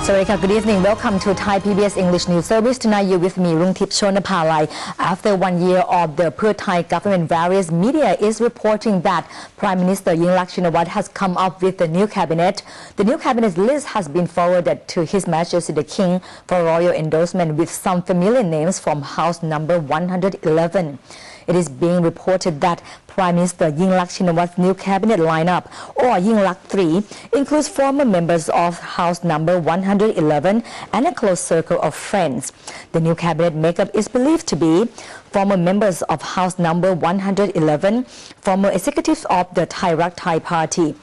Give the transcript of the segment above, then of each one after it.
Good evening. Welcome to Thai PBS English News Service. Tonight you're with me, Rungtip Chonapalai. After 1 year of the Pheu Thai government, various media is reporting that Prime Minister Yingluck Shinawatra has come up with a new cabinet. The new cabinet list has been forwarded to His Majesty the King for royal endorsement with some familiar names from House number 111. It is being reported that Prime Minister Yingluck Shinawatra's new cabinet lineup, or Yingluck 3, includes former members of House number 111 and a close circle of friends. The new cabinet makeup is believed to be former members of House number 111, former executives of the Thai Rak Thai Party,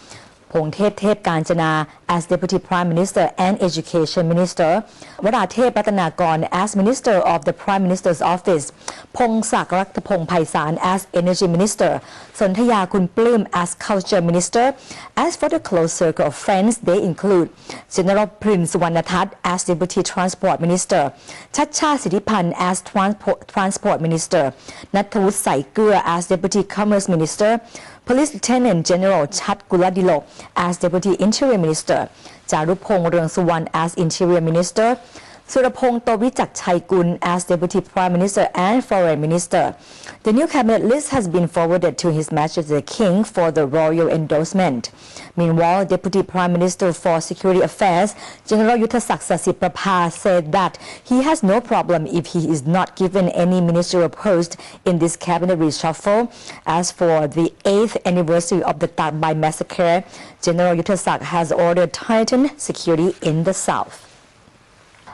Pongthep Thep Kanchana as Deputy Prime Minister and Education Minister, Warathep Ratanakon as Minister of the Prime Minister's Office, Phongsak Raktapong Phaisan as Energy Minister, Sontaya Kunplim as Culture Minister. As for the close circle of friends, they include General Prince Wannathat as Deputy Transport Minister, Chacha Sithipan as Transport Minister, Nathawut Saikur as Deputy Commerce Minister, Police Lieutenant General Chat Guladilok as Deputy Interior Minister, Charupong Rungsuwan as Interior Minister, Surapong Towichak Chaikun as Deputy Prime Minister and Foreign Minister. The new cabinet list has been forwarded to His Majesty the King for the royal endorsement. Meanwhile, Deputy Prime Minister for Security Affairs, General Yuthassak Sasiprapha, said that he has no problem if he is not given any ministerial post in this cabinet reshuffle. As for the 8th anniversary of the Tat massacre, General Yuthassak has ordered tightened security in the south.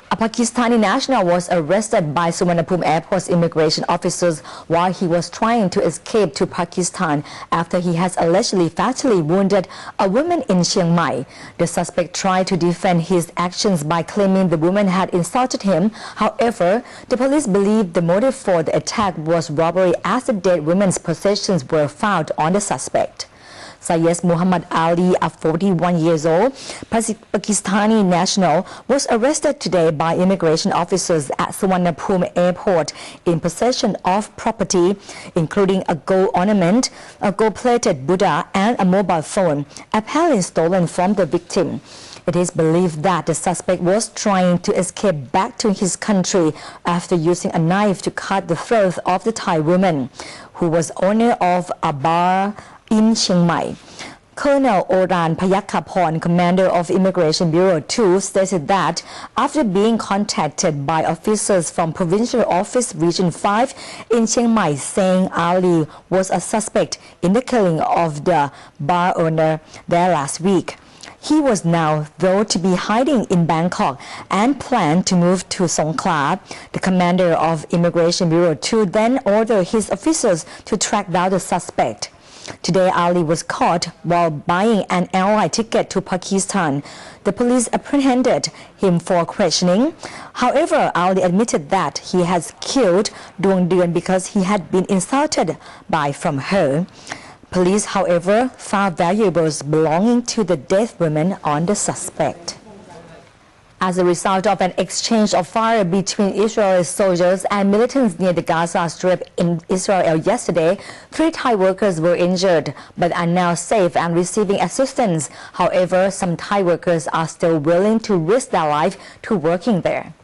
A Pakistani national was arrested by Suvarnabhumi Airport's immigration officers while he was trying to escape to Pakistan after he has allegedly fatally wounded a woman in Chiang Mai. The suspect tried to defend his actions by claiming the woman had insulted him. However, the police believe the motive for the attack was robbery as the dead woman's possessions were found on the suspect. Syed Muhammad Ali, a 41 years old Pakistani national, was arrested today by immigration officers at Suvarnabhumi Airport in possession of property, including a gold ornament, a gold-plated Buddha, and a mobile phone, apparently stolen from the victim. It is believed that the suspect was trying to escape back to his country after using a knife to cut the throat of the Thai woman, who was owner of a bar in Chiang Mai. Colonel Oran Payakapon, commander of Immigration Bureau 2, stated that after being contacted by officers from Provincial Office Region 5 in Chiang Mai saying Ali was a suspect in the killing of the bar owner there last week, he was now thought to be hiding in Bangkok and planned to move to Songkhla. The commander of Immigration Bureau 2 then ordered his officers to track down the suspect. Today, Ali was caught while buying an airline ticket to Pakistan. The police apprehended him for questioning. However, Ali admitted that he has killed Duong Duan because he had been insulted from her. Police, however, found valuables belonging to the dead woman on the suspect. As a result of an exchange of fire between Israeli soldiers and militants near the Gaza Strip in Israel yesterday, 3 Thai workers were injured but are now safe and receiving assistance. However, some Thai workers are still willing to risk their life to working there.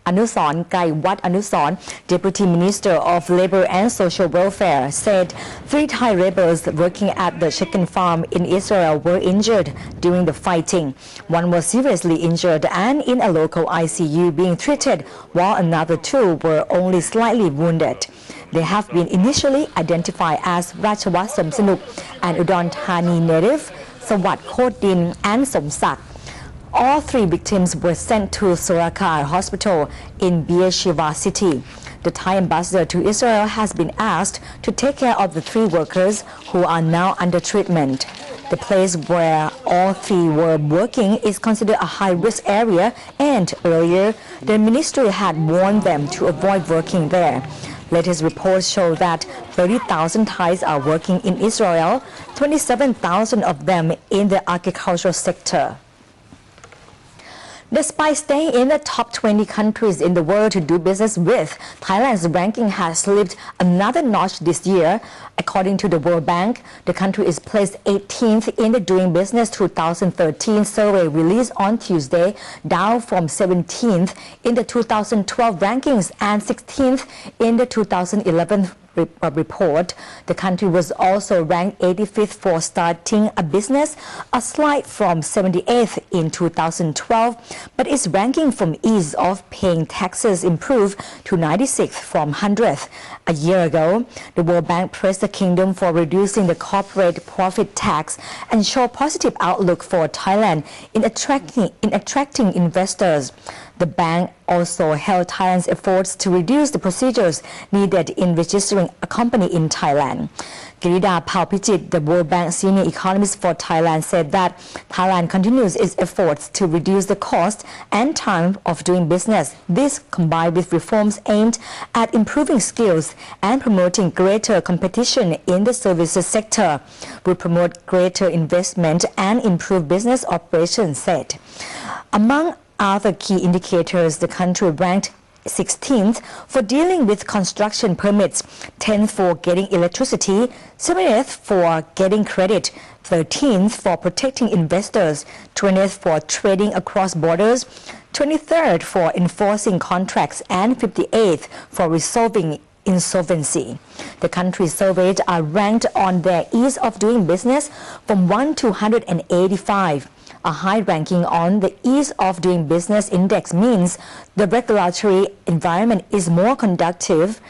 Anusorn Kaiwat Anusorn, Deputy Minister of Labour and Social Welfare, said 3 Thai rebels working at the chicken farm in Israel were injured during the fighting. One was seriously injured and in a local ICU being treated, while another 2 were only slightly wounded. They have been initially identified as Rachawat Somsanuk and Udon Thani native Sawat Khodin and Somsak. All 3 victims were sent to Sorakar Hospital in Beersheba City. The Thai ambassador to Israel has been asked to take care of the 3 workers who are now under treatment. The place where all 3 were working is considered a high-risk area, and earlier the ministry had warned them to avoid working there. Latest reports show that 30,000 Thais are working in Israel, 27,000 of them in the agricultural sector. Despite staying in the top 20 countries in the world to do business with, Thailand's ranking has slipped another notch this year. According to the World Bank, the country is placed 18th in the Doing Business 2013 survey released on Tuesday, down from 17th in the 2012 rankings and 16th in the 2011 report. The country was also ranked 85th for starting a business, a slide from 78th in 2012, but its ranking from ease of paying taxes improved to 96th from 100th. A year ago, the World Bank praised the kingdom for reducing the corporate profit tax and showed positive outlook for Thailand in attracting investors. The bank also hailed Thailand's efforts to reduce the procedures needed in registering a company in Thailand. Girida Palpichit, the World Bank senior economist for Thailand, said that Thailand continues its efforts to reduce the cost and time of doing business. This, combined with reforms aimed at improving skills and promoting greater competition in the services sector, will promote greater investment and improve business operations, said. Among other key indicators, the country ranked 16th for dealing with construction permits, 10th for getting electricity, 7th for getting credit, 13th for protecting investors, 20th for trading across borders, 23rd for enforcing contracts, and 58th for resolving insolvency. The countries surveyed are ranked on their ease of doing business from 1 to 185. A high ranking on the Ease of Doing Business Index means the regulatory environment is more conducive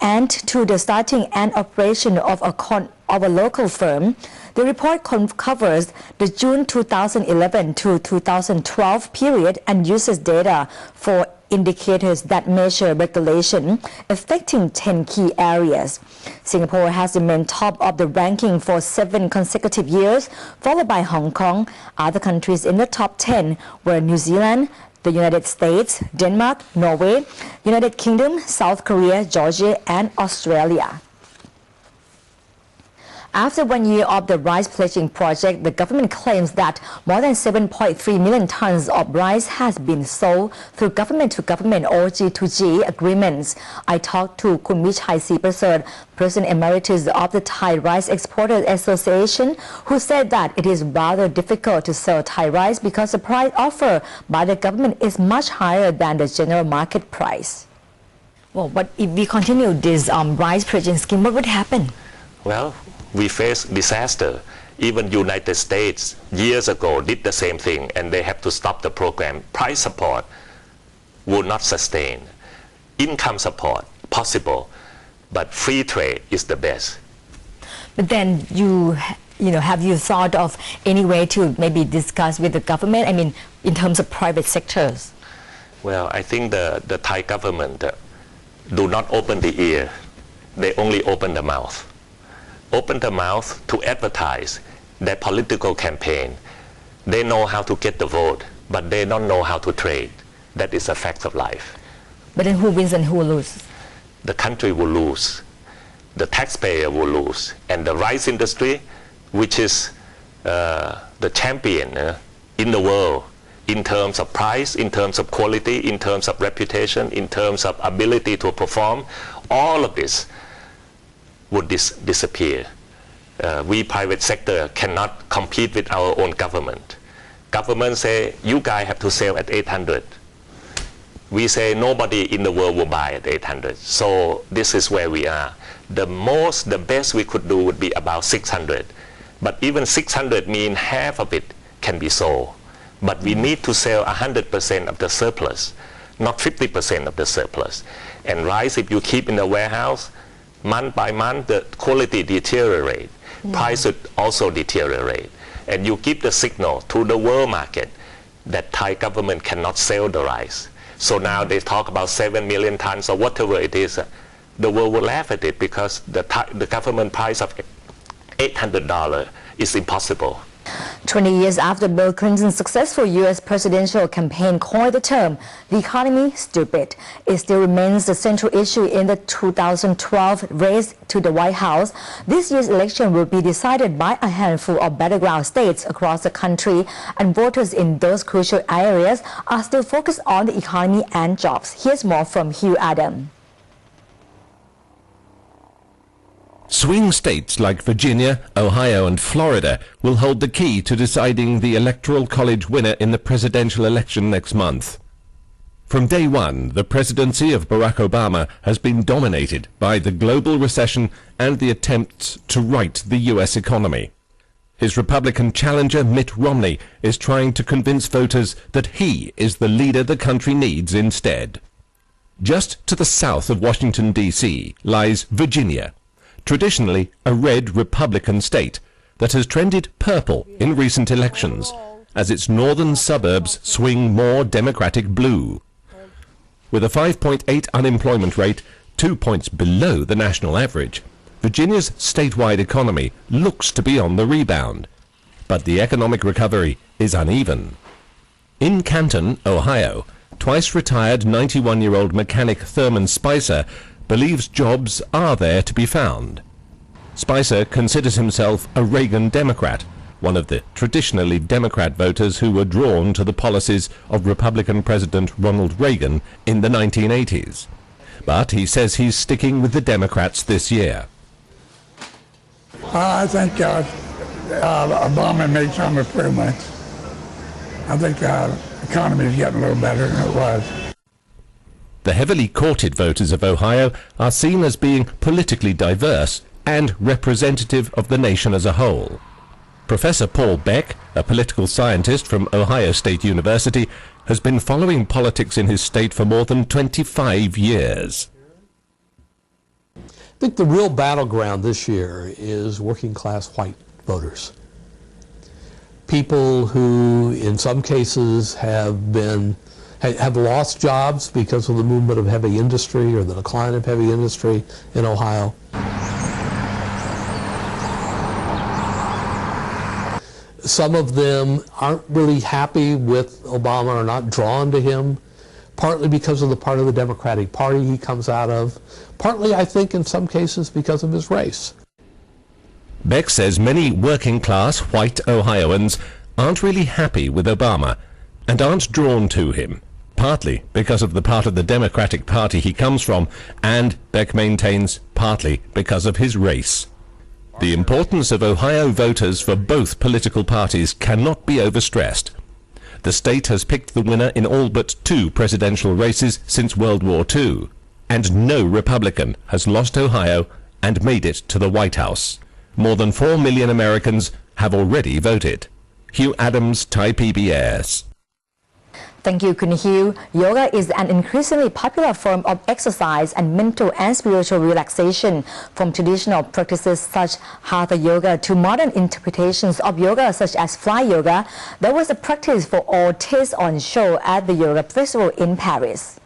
and to the starting and operation of a local firm. The report covers the June 2011 to 2012 period and uses data for indicators that measure regulation affecting 10 key areas. Singapore has remained top of the ranking for 7 consecutive years, followed by Hong Kong. Other countries in the top 10 were New Zealand, the United States, Denmark, Norway, United Kingdom, South Korea, Georgia, and Australia. After 1 year of the rice pledging project, the government claims that more than 7.3 million tons of rice has been sold through government-to-government or G2G agreements. I talked to Kun Vichai Siprasert, President Emeritus of the Thai Rice Exporters Association, who said that it is rather difficult to sell Thai rice because the price offered by the government is much higher than the general market price. Well, but if we continue this rice pledging scheme, what would happen? Well, we face disaster. Even United States years ago did the same thing and they have to stop the program. Price support will not sustain. Income support, possible, but free trade is the best. But then have you thought of any way to maybe discuss with the government, I mean, in terms of private sectors? Well, I think the Thai government do not open the ear. They only open the mouth. Open the mouth to advertise their political campaign. They know how to get the vote, but they don't know how to trade. That is a fact of life. But then who wins and who loses? The country will lose. The taxpayer will lose. And the rice industry, which is the champion in the world in terms of price, in terms of quality, in terms of reputation, in terms of ability to perform, all of this would disappear. We private sector cannot compete with our own government. Government say, you guys have to sell at 800. We say nobody in the world will buy at 800. So this is where we are. The best we could do would be about 600. But even 600 means half of it can be sold. But we need to sell 100% of the surplus, not 50% of the surplus. And rice, if you keep in the warehouse, month by month, the quality deteriorate. Price would also deteriorate. And you give the signal to the world market that Thai government cannot sell the rice. So now they talk about 7 million tons or whatever it is. The world will laugh at it because the government price of $800 is impossible. 20 years after Bill Clinton's successful U.S. presidential campaign coined the term, "the economy stupid," it still remains the central issue in the 2012 race to the White House. This year's election will be decided by a handful of battleground states across the country, and voters in those crucial areas are still focused on the economy and jobs. Here's more from Hugh Adam. Swing states like Virginia, Ohio and Florida will hold the key to deciding the Electoral College winner in the presidential election next month. From day one, the presidency of Barack Obama has been dominated by the global recession and the attempts to right the U.S. economy. His Republican challenger, Mitt Romney, is trying to convince voters that he is the leader the country needs instead. Just to the south of Washington, D.C., lies Virginia, traditionally a red Republican state that has trended purple in recent elections as its northern suburbs swing more Democratic blue. With a 5.8 unemployment rate, 2 points below the national average, Virginia's statewide economy looks to be on the rebound, but the economic recovery is uneven. In Canton, Ohio, twice-retired 91-year-old mechanic Thurman Spicer believes jobs are there to be found. Spicer considers himself a Reagan Democrat, one of the traditionally Democrat voters who were drawn to the policies of Republican President Ronald Reagan in the 1980s. But he says he's sticking with the Democrats this year. I think Obama made some improvements. I think the economy is getting a little better than it was. The heavily courted voters of Ohio are seen as being politically diverse and representative of the nation as a whole. Professor Paul Beck, a political scientist from Ohio State University, has been following politics in his state for more than 25 years. I think the real battleground this year is working-class white voters. People who, in some cases, have lost jobs because of the movement of heavy industry or the decline of heavy industry in Ohio. Some of them aren't really happy with Obama or not drawn to him, partly because of the part of the Democratic Party he comes out of, partly, I think, in some cases because of his race. Beck says many working-class white Ohioans aren't really happy with Obama and aren't drawn to him, partly because of the part of the Democratic Party he comes from, and, Beck maintains, partly because of his race. The importance of Ohio voters for both political parties cannot be overstressed. The state has picked the winner in all but 2 presidential races since World War II, and no Republican has lost Ohio and made it to the White House. More than 4 million Americans have already voted. Hugh Adams, ThaiPBS. Thank you, Kun Hugh. Yoga is an increasingly popular form of exercise and mental and spiritual relaxation. From traditional practices such as Hatha Yoga to modern interpretations of yoga such as fly yoga, there was a practice for all tastes on show at the Yoga Festival in Paris.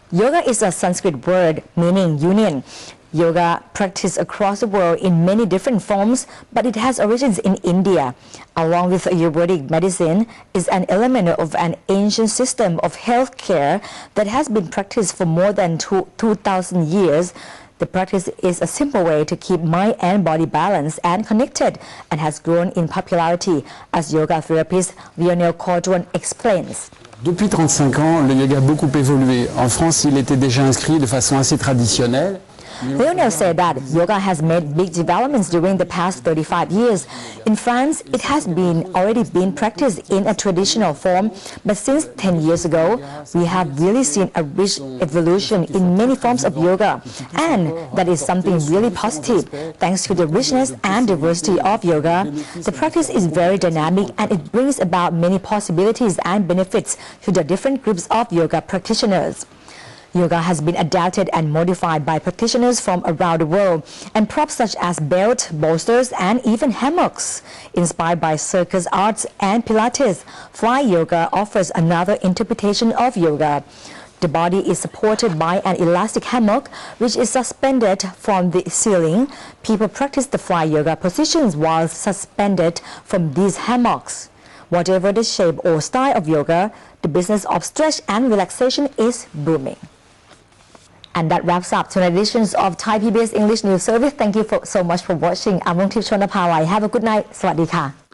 Yoga is a Sanskrit word meaning union. Yoga practiced across the world in many different forms, but it has origins in India. Along with Ayurvedic medicine, is an element of an ancient system of health care that has been practiced for more than 2,000 years. The practice is a simple way to keep mind and body balanced and connected, and has grown in popularity, as yoga therapist Lionel Cordron explains. Depuis 35 ans, le yoga a beaucoup évolué. En France, il était déjà inscrit de façon assez traditionnelle. Lionel said that yoga has made big developments during the past 35 years. In France, it has already been practiced in a traditional form, but since 10 years ago, we have really seen a rich evolution in many forms of yoga, and that is something really positive. Thanks to the richness and diversity of yoga, the practice is very dynamic, and it brings about many possibilities and benefits to the different groups of yoga practitioners. Yoga has been adapted and modified by practitioners from around the world, and props such as belt, bolsters, and even hammocks. Inspired by circus arts and Pilates, fly yoga offers another interpretation of yoga. The body is supported by an elastic hammock which is suspended from the ceiling. People practice the fly yoga positions while suspended from these hammocks. Whatever the shape or style of yoga, the business of stretch and relaxation is booming. And that wraps up today's editions of Thai PBS English News Service. Thank you so much for watching. I'm Rungtip Chonapalai. Have a good night. สวัสดีค่ะ